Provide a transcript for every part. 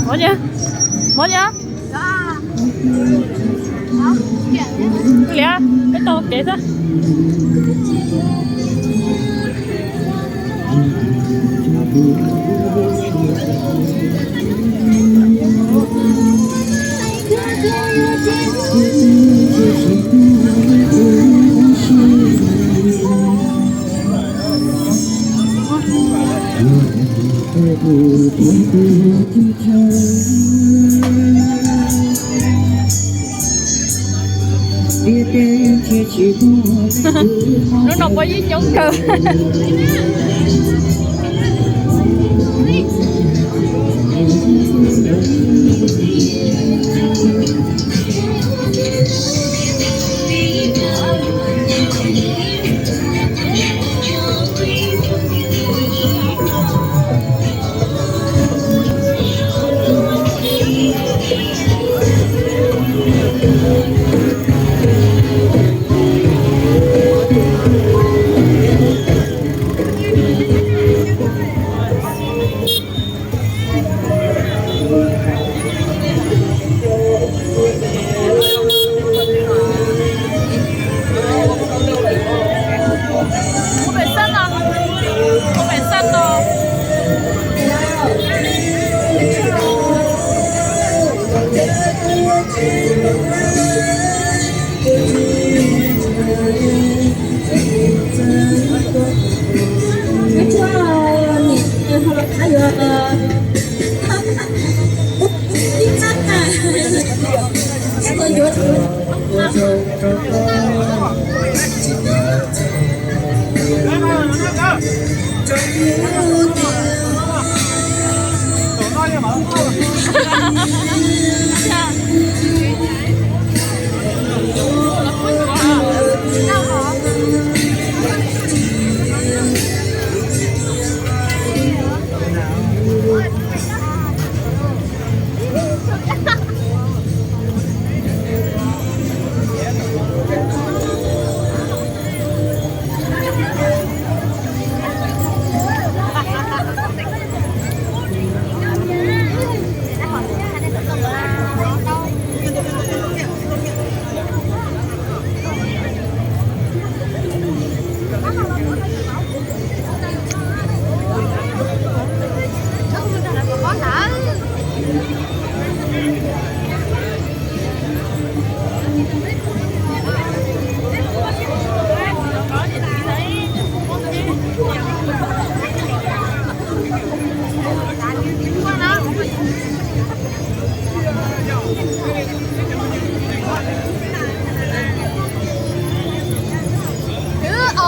뭐냐? 뭐냐? Lea, cái tô kệ đó. Nó nộp qua với chung cơ.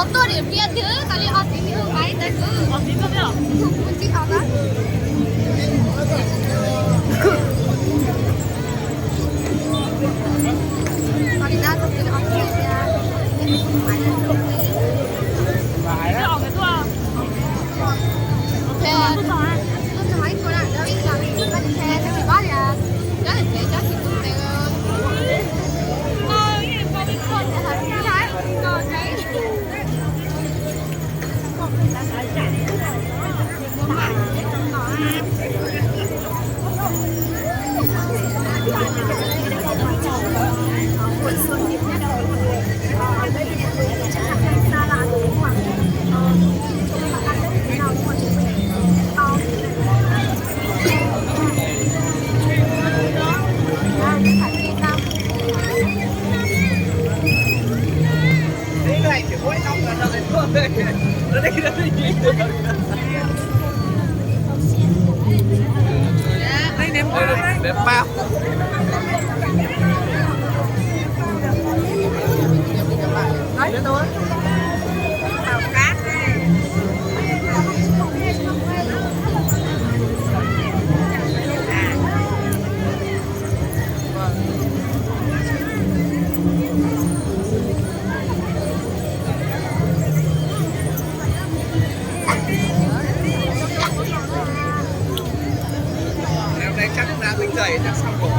어떤 랩이야? kali 어디 그 많이 되고 어디 가면 뭐지 알아? Kali 나도 그 어디야? Cái ồn này thôi. Thì nó cho mấy cô nào đó biết là mình bắt xe sẽ bị bắt à? Đó là để cho chị tụi mình cái con đi con là thật trái con đấy. Đẹp bao. Nói nữa tôi. Tàu cá. Em đây chắc đã bình dậy chắc xong rồi.